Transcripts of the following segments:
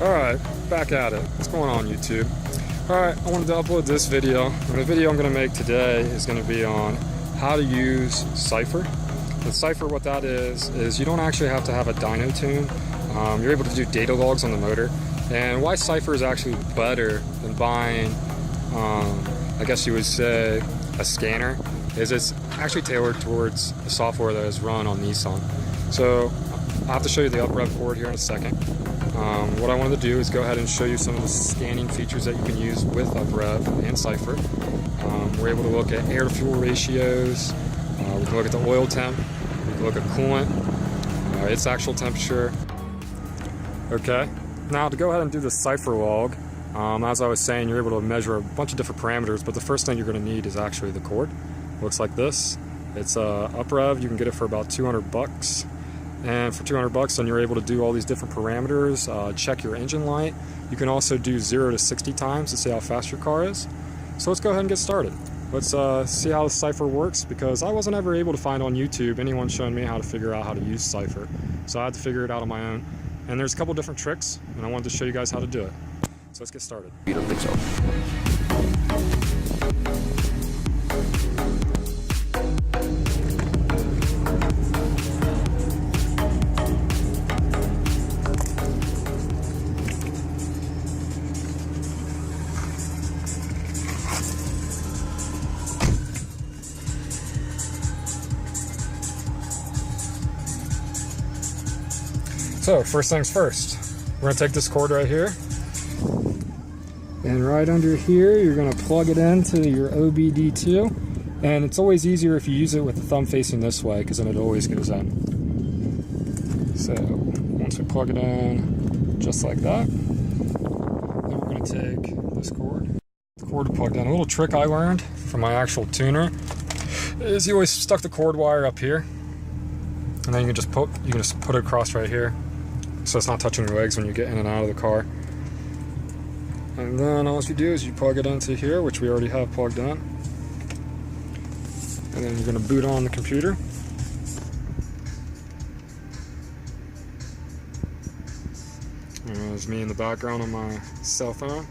Alright, back at it. What's going on, YouTube? Alright, I wanted to upload this video. And the video I'm going to make today is going to be on how to use Cypher. The Cypher, what that is you don't actually have to have a dyno tune. You're able to do data logs on the motor. And why Cypher is actually better than buying, I guess you would say, a scanner, is it's actually tailored towards the software that is run on Nissan. So I'll have to show you the UPREV cord here in a second. What I wanted to do is go ahead and show you some of the scanning features that you can use with UPREV and Cypher. We're able to look at air to fuel ratios, we can look at the oil temp, we can look at coolant, its actual temperature. Okay, now to go ahead and do the Cypher log, as I was saying, you're able to measure a bunch of different parameters, but the first thing you're going to need is actually the cord. Looks like this. It's UPREV, you can get it for about 200 bucks. And for 200 bucks, then you're able to do all these different parameters, check your engine light. You can also do 0 to 60 times to see how fast your car is. So let's go ahead and get started. Let's see how the Cypher works, because I wasn't ever able to find on YouTube anyone showing me how to figure out how to use Cypher. So I had to figure it out on my own. And there's a couple different tricks, and I wanted to show you guys how to do it. So let's get started. You don't think so? So first things first, we're going to take this cord right here, and right under here you're going to plug it into your OBD2, and it's always easier if you use it with the thumb facing this way, because then it always goes in. So once we plug it in just like that, then we're going to take this cord. The cord plugged in. A little trick I learned from my actual tuner is you always stuck the cord wire up here, and then you can just put it across right here, so it's not touching your legs when you get in and out of the car. And then all you do is you plug it into here, which we already have plugged in. And then you're going to boot on the computer. And there's me in the background on my cell phone.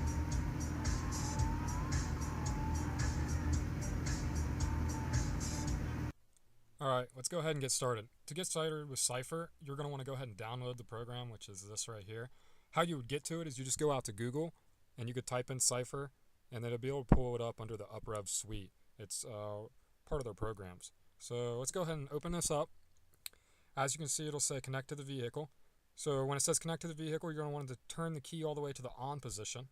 Alright, let's go ahead and get started. To get started with Cypher, you're going to want to go ahead and download the program, which is this right here. How you would get to it is you just go out to Google, and you could type in Cypher, and then it'll be able to pull it up under the UPREV suite. It's part of their programs. So let's go ahead and open this up. As you can see, it'll say connect to the vehicle. So when it says connect to the vehicle, you're going to want to turn the key all the way to the on position.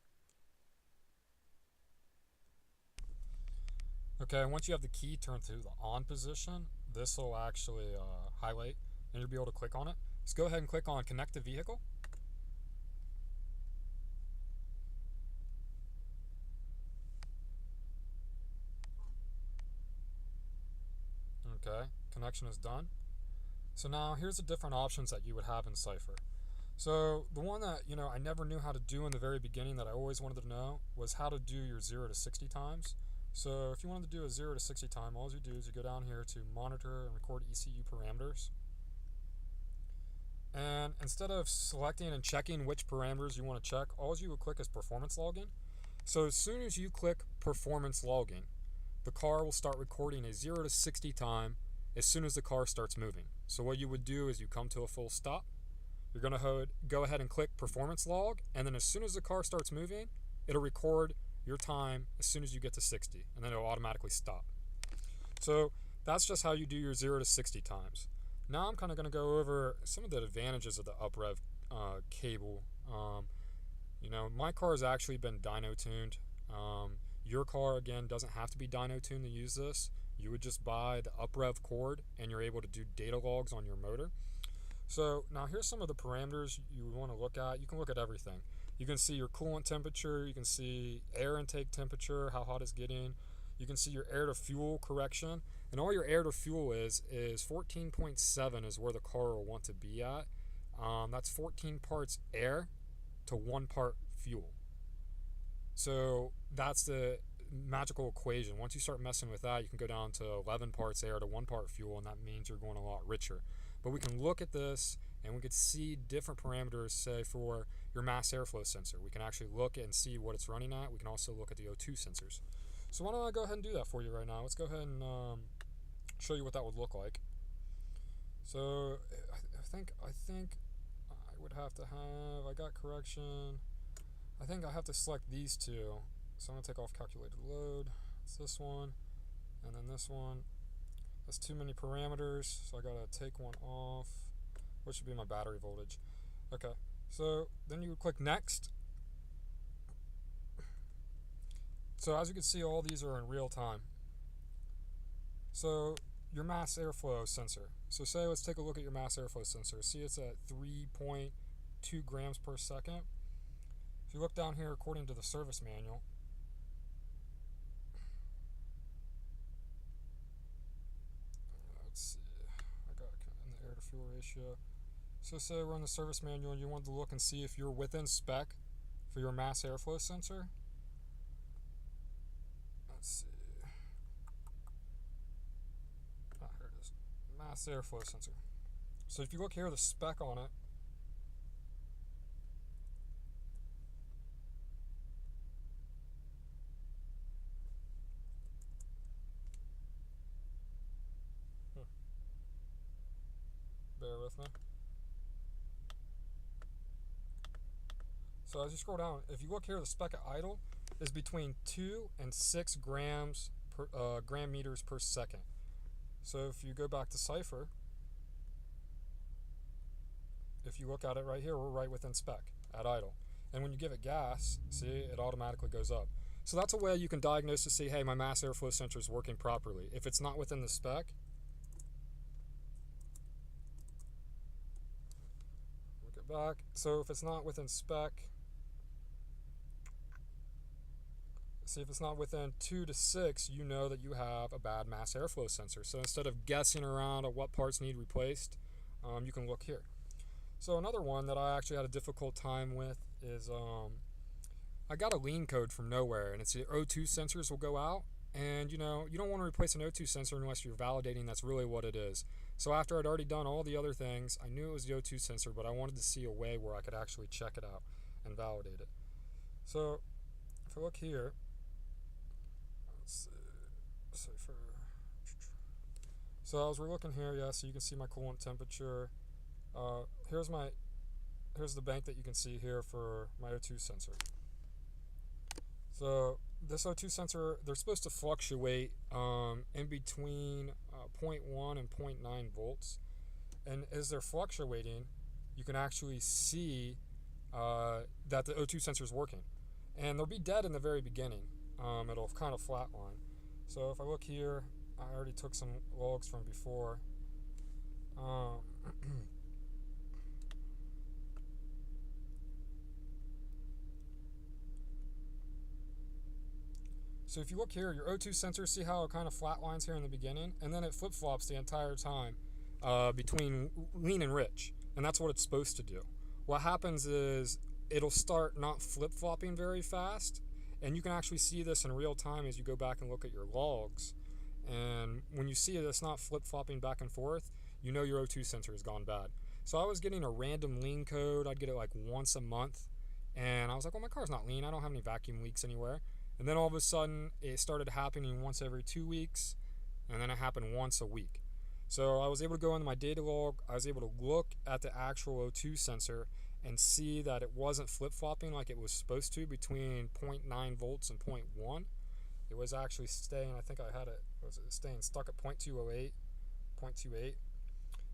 Okay, and once you have the key turned to the on position, this will actually highlight, and you'll be able to click on it. Just go ahead and click on connect the vehicle. Okay, connection is done. So now here's the different options that you would have in Cypher. So the one that I never knew how to do in the very beginning that I always wanted to know was how to do your 0 to 60 times. So if you wanted to do a 0 to 60 time, all you do is you go down here to monitor and record ECU parameters. And instead of selecting and checking which parameters you want to check, all you would click is performance logging. So as soon as you click performance logging, the car will start recording a 0 to 60 time as soon as the car starts moving. So what you would do is you come to a full stop, you're going to go ahead and click performance log, and then as soon as the car starts moving, it'll record your time as soon as you get to 60, and then it'll automatically stop. So that's just how you do your 0 to 60 times. Now I'm kind of going to go over some of the advantages of the UPREV cable. My car has actually been dyno tuned. Your car, again, doesn't have to be dyno tuned to use this. You would just buy the UPREV cord, and you're able to do data logs on your motor. So now here's some of the parameters you want to look at. You can look at everything. You can see your coolant temperature, you can see air intake temperature, how hot it's getting. you can see your air to fuel correction, and all your air to fuel is 14.7 is where the car will want to be at. That's 14 parts air to 1 part fuel. So that's the magical equation. Once you start messing with that, you can go down to 11 parts air to 1 part fuel, and that means you're going a lot richer. But we can look at this and we could see different parameters, say for your mass airflow sensor. We can actually look and see what it's running at. We can also look at the O2 sensors. So why don't I go ahead and do that for you right now. Let's go ahead and show you what that would look like. So I think I would have to have, I got correction. I think I have to select these two. So I'm going to take off calculated load. It's this one, and then this one. That's too many parameters, so I got to take one off, which should be my battery voltage. Okay, so then you click next. So as you can see, all these are in real time. So your mass airflow sensor. So say, let's take a look at your mass airflow sensor. See, it's at 3.2 grams per second. If you look down here, according to the service manual, let's see, I got in the air to fuel ratio. So say we're in the service manual and you want to look and see if you're within spec for your mass airflow sensor. Let's see. Ah, here it is. Mass airflow sensor. So if you look here, the spec on it, bear with me. So as you scroll down, if you look here, the spec at idle is between 2 and 6 grams per gram meters per second. So if you go back to Cypher, if you look at it right here, we're right within spec at idle. And when you give it gas, see, it automatically goes up. So that's a way you can diagnose to see, hey, my mass airflow sensor is working properly. If it's not within the spec, we'll get back. So if it's not within spec, see, if it's not within 2 to 6, you know that you have a bad mass airflow sensor. So instead of guessing around at what parts need replaced, you can look here. So another one that I actually had a difficult time with is I got a lean code from nowhere, and it's the O2 sensors will go out, and you know, you don't want to replace an O2 sensor unless you're validating that's really what it is. So after I'd already done all the other things, I knew it was the O2 sensor, but I wanted to see a way where I could actually check it out and validate it. So if I look here, let's see, so as we're looking here, yeah, so you can see my coolant temperature. Here's the bank that you can see here for my O2 sensor. So this O2 sensor, they're supposed to fluctuate in between 0.1 and 0.9 volts. And as they're fluctuating, you can actually see that the O2 sensor is working. And they'll be dead in the very beginning. It'll kind of flatline. So if I look here, I already took some logs from before. So if you look here, your O2 sensor, see how it kind of flatlines here in the beginning, and then it flip-flops the entire time between lean and rich, and that's what it's supposed to do. What happens is it'll start not flip-flopping very fast, and you can actually see this in real time as you go back and look at your logs. And when you see it's not flip-flopping back and forth, you know your O2 sensor has gone bad. So I was getting a random lean code. I'd get it like once a month, and I was like, well, my car's not lean. I don't have any vacuum leaks anywhere. And then all of a sudden, it started happening once every 2 weeks, and then it happened once a week. So I was able to go into my data log. I was able to look at the actual O2 sensor and see that it wasn't flip-flopping like it was supposed to between 0.9 volts and 0.1. It was actually staying, I think I had it, was it staying stuck at 0.208, 0.28.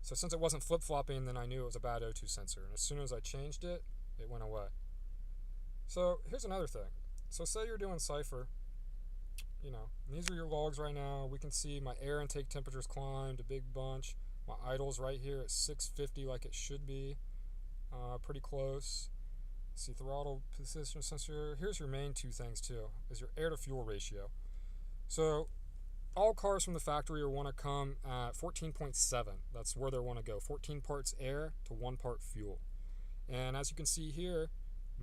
So since it wasn't flip-flopping, then I knew it was a bad O2 sensor. And as soon as I changed it, it went away. So here's another thing. So say you're doing Cypher, you know, these are your logs right now. We can see my air intake temperature's climbed a big bunch. My idle's right here at 650 like it should be, pretty close. See throttle position sensor. Here's your main two things too, is your air to fuel ratio. So all cars from the factory want to come at 14.7. That's where they want to go. 14 parts air to 1 part fuel. And as you can see here,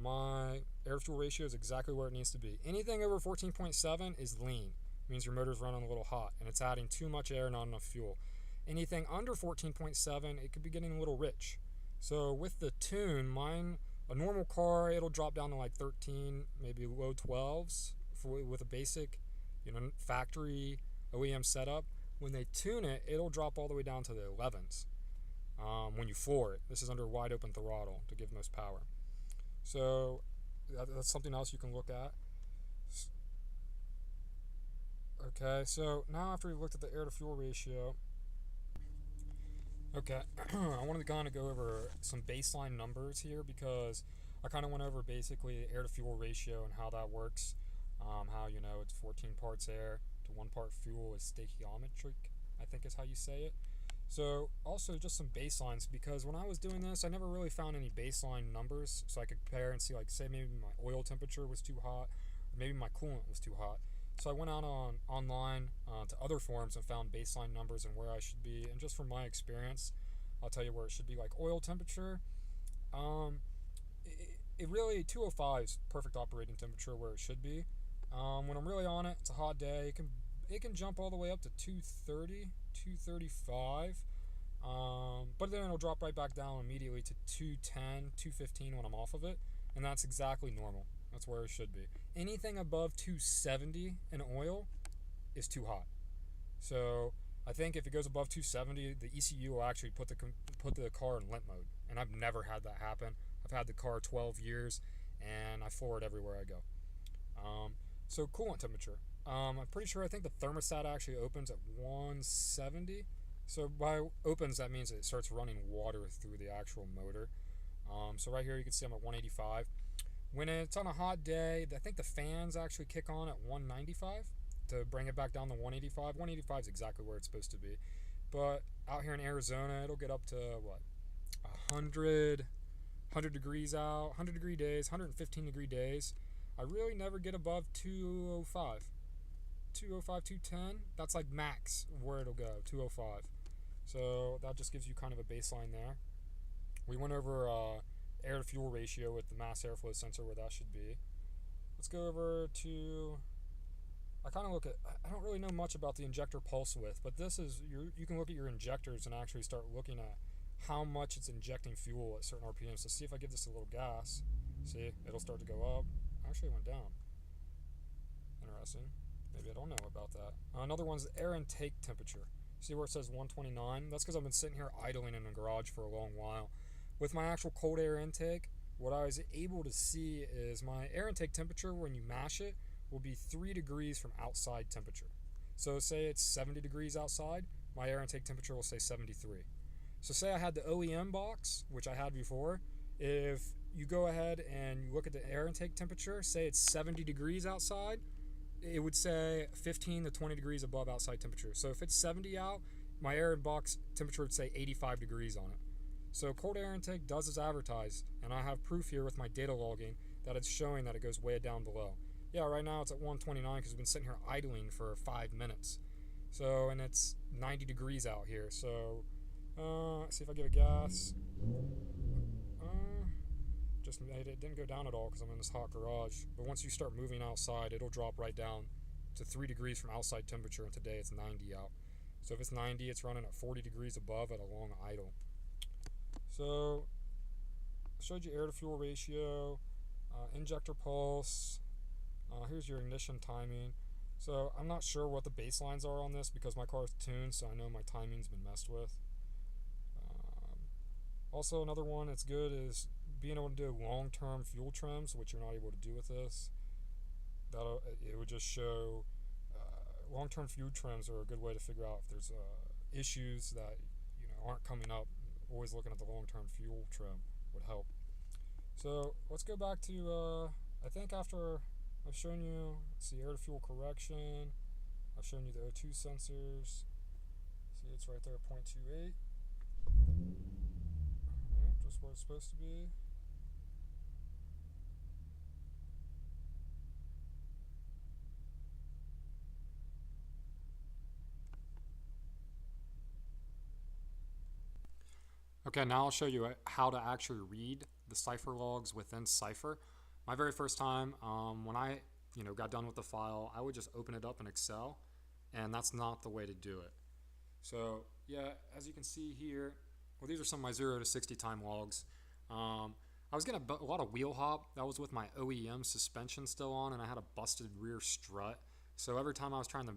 my air-to-fuel ratio is exactly where it needs to be. Anything over 14.7 is lean. It means your motor's running a little hot and it's adding too much air, not enough fuel. Anything under 14.7, it could be getting a little rich. So with the tune, a normal car, it'll drop down to like 13, maybe low 12s with a basic, factory OEM setup. When they tune it, it'll drop all the way down to the 11s. When you floor it, this is under wide open throttle to give most power. So that's something else you can look at. Okay, so now after we've looked at the air to fuel ratio, okay, I wanted to kind of go over some baseline numbers here because I kind of went over basically air to fuel ratio and how that works. How it's 14 parts air to 1 part fuel is stoichiometric, I think is how you say it. So also just some baselines, because when I was doing this, I never really found any baseline numbers so I could compare and see, like, say maybe my oil temperature was too hot, or maybe my coolant was too hot. So I went out online to other forums and found baseline numbers and where I should be. And just from my experience, I'll tell you where it should be. Like oil temperature, it really 205 is perfect operating temperature where it should be. When I'm really on it, it's a hot day. It can jump all the way up to 230, 235. But then it'll drop right back down immediately to 210, 215 when I'm off of it. And that's exactly normal. That's where it should be. Anything above 270 in oil is too hot. So I think if it goes above 270, the ECU will actually put the car in limp mode. And I've never had that happen. I've had the car 12 years, and I floor it everywhere I go. So coolant temperature. I'm pretty sure I think the thermostat actually opens at 170. So by opens, that means it starts running water through the actual motor. So right here you can see I'm at 185. When it's on a hot day, I think the fans actually kick on at 195 to bring it back down to 185. 185 is exactly where it's supposed to be. But out here in Arizona, it'll get up to, 100 degrees out, 100 degree days, 115 degree days. I really never get above 205. 205, 210, that's like max where it'll go, 205. So that just gives you kind of a baseline there. We went over air to fuel ratio with the mass airflow sensor where that should be. Let's go over to, I don't really know much about the injector pulse width, but this is, you can look at your injectors and actually start looking at how much it's injecting fuel at certain RPMs. So see if I give this a little gas, see, it'll start to go up. Actually it went down. Interesting. Maybe I don't know about that. Another one's air intake temperature. See where it says 129? That's because I've been sitting here idling in the garage for a long while. With my actual cold air intake, what I was able to see is my air intake temperature when you mash it will be 3 degrees from outside temperature. So say it's 70 degrees outside, my air intake temperature will say 73. So say I had the OEM box, which I had before. If you go ahead and you look at the air intake temperature, say it's 70 degrees outside, it would say 15 to 20 degrees above outside temperature. So if it's 70 out, my air box temperature would say 85 degrees on it. So cold air intake does as advertised, and I have proof here with my data logging that it's showing that it goes way down below. Yeah, right now it's at 129 because we've been sitting here idling for 5 minutes. So, and it's 90 degrees out here. So, see if I give it gas. Just made it didn't go down at all because I'm in this hot garage. But once you start moving outside, it'll drop right down to 3 degrees from outside temperature, and today it's 90 out. So if it's 90, it's running at 40 degrees above at a long idle. So I showed you air to fuel ratio, injector pulse. Here's your ignition timing. So I'm not sure what the baselines are on this because my car is tuned, so I know my timing's been messed with. Also, another one that's good is being able to do long-term fuel trims, which you're not able to do with this. It would just show long-term fuel trims are a good way to figure out if there's issues that aren't coming up. Always looking at the long-term fuel trim would help. So let's go back to I think after I've shown you, let's see, air to fuel correction. I've shown you the O2 sensors. See, it's right there, 0.28. Just where it's supposed to be. Okay, now I'll show you how to actually read the Cypher logs within Cypher. My very first time, when I got done with the file, I would just open it up in Excel, and that's not the way to do it. So yeah, as you can see here, well, these are some of my 0 to 60 time logs. I was getting a lot of wheel hop. That was with my OEM suspension still on, and I had a busted rear strut. So every time I was trying to,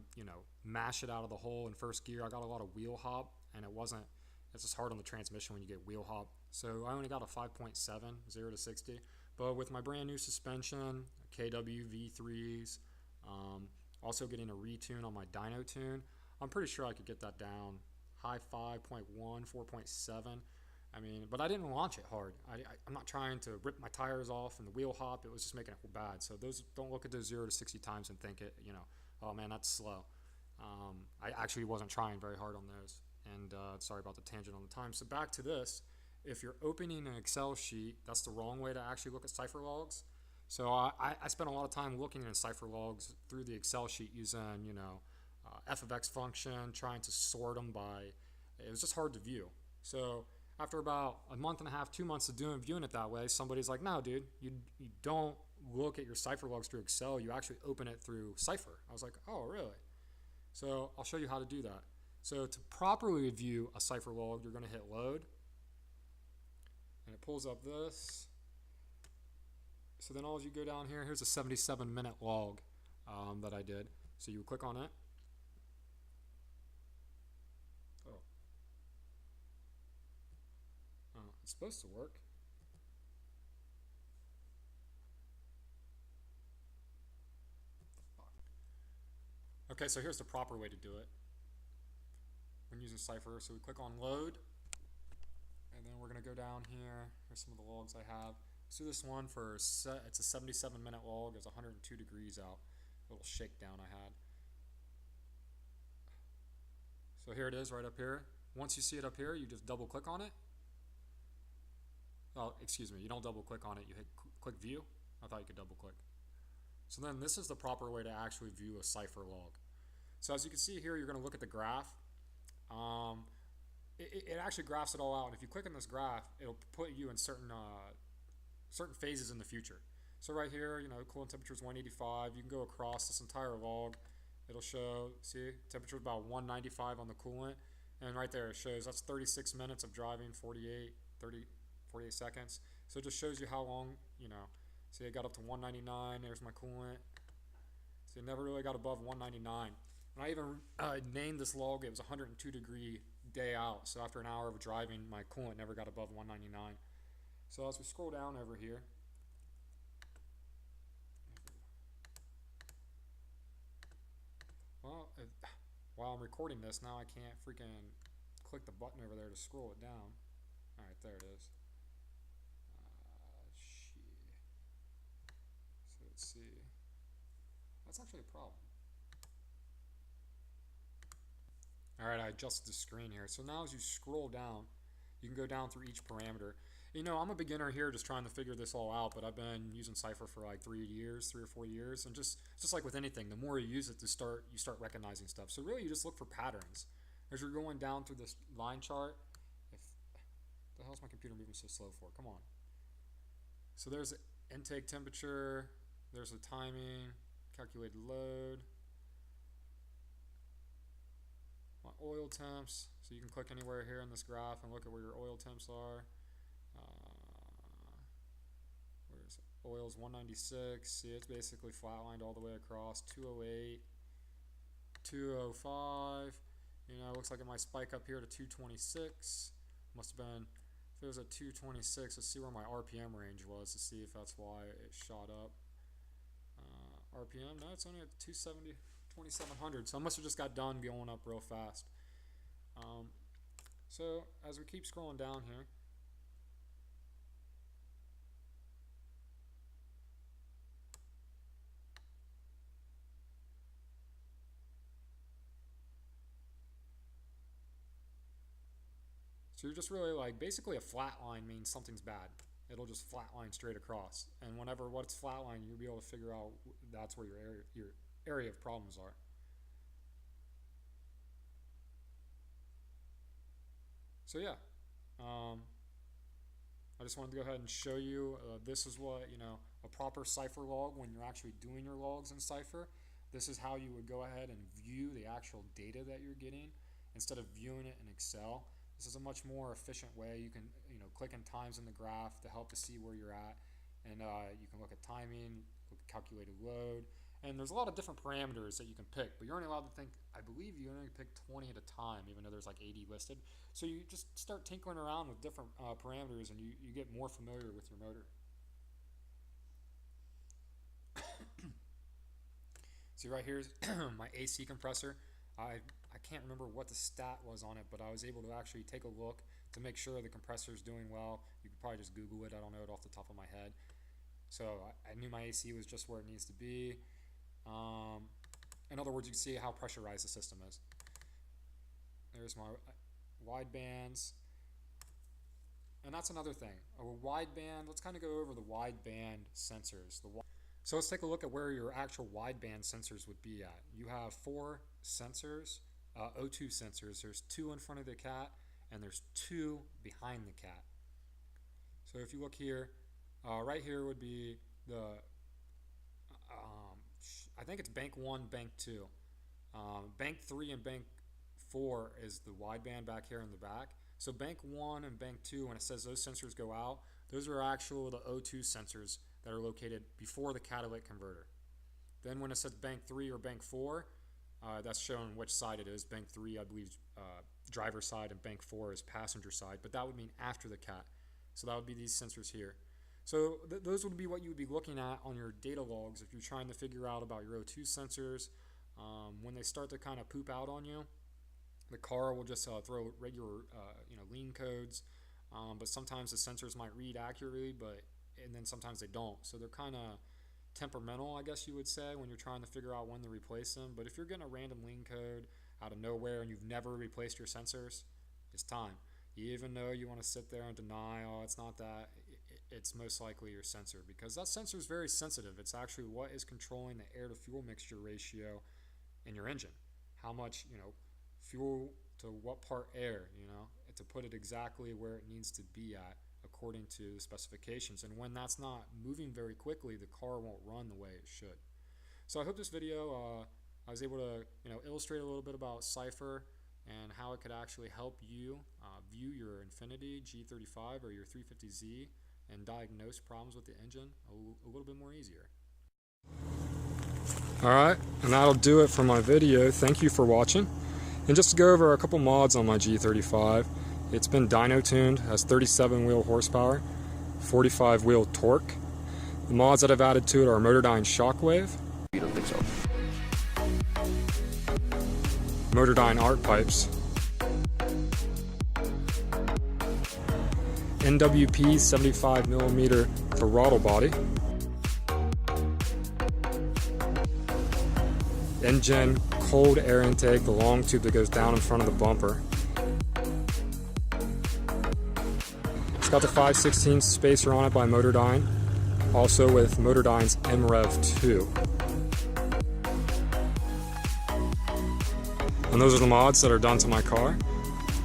mash it out of the hole in first gear, I got a lot of wheel hop, and it's just hard on the transmission when you get wheel hop. So I only got a 5.7, 0 to 60. But with my brand new suspension, KW V3s, also getting a retune on my dyno tune, I'm pretty sure I could get that down high 5.1, 4.7. I mean, but I didn't launch it hard. I'm not trying to rip my tires off and the wheel hop. It was just making it bad. So don't look at those 0 to 60 times and think oh man, that's slow. I actually wasn't trying very hard on those. And sorry about the tangent on the time. So back to this. If you're opening an Excel sheet, that's the wrong way to actually look at Cypher logs. So I spent a lot of time looking at Cypher logs through the Excel sheet using, f of x function, trying to sort them by, it was just hard to view. So after about a month and a half, 2 months of viewing it that way, somebody's like, no, dude, you don't look at your Cypher logs through Excel, you actually open it through Cypher. I was like, oh, really? So I'll show you how to do that. So to properly view a Cypher log, you're going to hit load, and it pulls up this. So then all you go down here, here's a 77-minute log that I did. So you click on it. Oh, it's supposed to work. Okay, so here's the proper way to do it when using Cypher. So we click on load, and then we're going to go down here. Here's some of the logs I have. Let's do this one for it's a 77-minute log. It's 102 degrees out. A little shakedown I had. So here it is right up here. Once you see it up here, you just double click on it. Oh, excuse me, you don't double click on it, you hit click view. I thought you could double click. So then this is the proper way to actually view a Cypher log. So as you can see here, you're going to look at the graph. It actually graphs it all out, and if you click on this graph, it'll put you in certain phases in the future. So right here, coolant temperature is 185. You can go across this entire log. It'll show, see, temperature is about 195 on the coolant, and right there it shows that's 36 minutes of driving, 48 seconds. So it just shows you how long, see, it got up to 199. There's my coolant. So it never really got above 199. And I even named this log, it was 102 degree day out. So after an hour of driving, my coolant never got above 199. So as we scroll down over here, well, while I'm recording this, now I can't freaking click the button over there to scroll it down. Alright, there it is. So let's see. That's actually a problem. Alright, I adjusted the screen here. So now as you scroll down, you can go down through each parameter. I'm a beginner here just trying to figure this all out, but I've been using Cypher for like 3 or 4 years, and just like with anything, the more you use it, you start recognizing stuff. So really you just look for patterns. As you're going down through this line chart, the hell's my computer moving so slow for? Come on. So there's the intake temperature, there's the timing, calculated load, my oil temps. So you can click anywhere here in this graph and look at where your oil temps are. Where's oil's 196? See, it's basically flatlined all the way across. 208, 205. It looks like it might spike up here to 226. Must have been, if it was at 226, let's see where my RPM range was to see if that's why it shot up. RPM, no, it's only at 270, 2700. So I must have just got done going up real fast. So as we keep scrolling down here, so you're just really basically a flat line means something's bad. It'll just flatline straight across. And whenever what's flatline, you'll be able to figure out that's where your area of problems are. So yeah, I just wanted to go ahead and show you, this is what, a proper Cypher log, when you're actually doing your logs in Cypher, this is how you would go ahead and view the actual data that you're getting instead of viewing it in Excel. This is a much more efficient way. You can, click in times in the graph to help to see where you're at, and you can look at timing, look at calculated load, and there's a lot of different parameters that you can pick, but you're only allowed to think, I believe you only pick 20 at a time, even though there's like 80 listed. So you just start tinkering around with different parameters, and you get more familiar with your motor. See right here is my AC compressor. I can't remember what the stat was on it, but I was able to actually take a look to make sure the compressor is doing well. You could probably just Google it. I don't know it off the top of my head. So I knew my AC was just where it needs to be. In other words, you can see how pressurized the system is. There's my widebands. And that's another thing. A wideband, let's kind of go over the wideband sensors. So let's take a look at where your actual wideband sensors would be at. You have 4 sensors, O2 sensors. There's 2 in front of the cat, and there's 2 behind the cat. So if you look here, right here would be the, I think it's bank 1, bank 2. Bank 3 and bank 4 is the wideband back here in the back. So bank 1 and bank 2, when it says those sensors go out, those are actually the O2 sensors that are located before the catalytic converter. Then when it says bank 3 or bank 4, that's showing which side it is. Bank 3, I believe, driver side, and bank 4 is passenger side, but that would mean after the cat. So that would be these sensors here. So those would be what you would be looking at on your data logs if you're trying to figure out about your O2 sensors. When they start to kind of poop out on you, the car will just throw regular lean codes, but sometimes the sensors might read accurately, and then sometimes they don't. So they're kind of temperamental, I guess you would say, when you're trying to figure out when to replace them. But if you're getting a random lean code out of nowhere and you've never replaced your sensors, it's time. Even though you want to sit there and deny, oh, it's not that, it's most likely your sensor, because that sensor is very sensitive. It's actually what is controlling the air to fuel mixture ratio in your engine. How much, fuel to what part air, to put it exactly where it needs to be at according to the specifications. And when that's not moving very quickly, the car won't run the way it should. So I hope this video, I was able to illustrate a little bit about Cypher and how it could actually help you view your INFINITI G35 or your 350Z and diagnose problems with the engine a little bit more easier. Alright, and that'll do it for my video. Thank you for watching. And just to go over a couple mods on my G35, it's been dyno tuned, has 37 wheel horsepower, 45 wheel torque. The mods that I've added to it are Motordyne Shockwave, You don't think so? Motordyne arc pipes, NWP 75mm throttle body, engine cold air intake, the long tube that goes down in front of the bumper. It's got the 5/16 spacer on it by Motordyne, also with Motordyne's MREV 2. And those are the mods that are done to my car.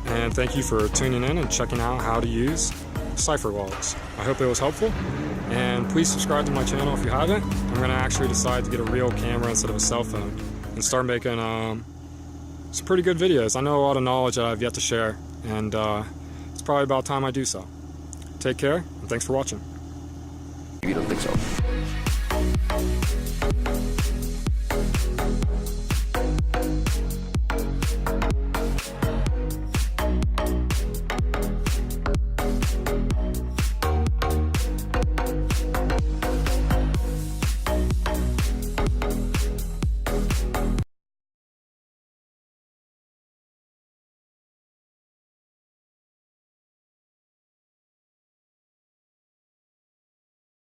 And thank you for tuning in and checking out how to use Cypher logs. I hope it was helpful, and please subscribe to my channel if you haven't. I'm going to actually decide to get a real camera instead of a cell phone and start making some pretty good videos. I know a lot of knowledge that I've yet to share, and it's probably about time I do so. Take care, and thanks for watching. You don't think so?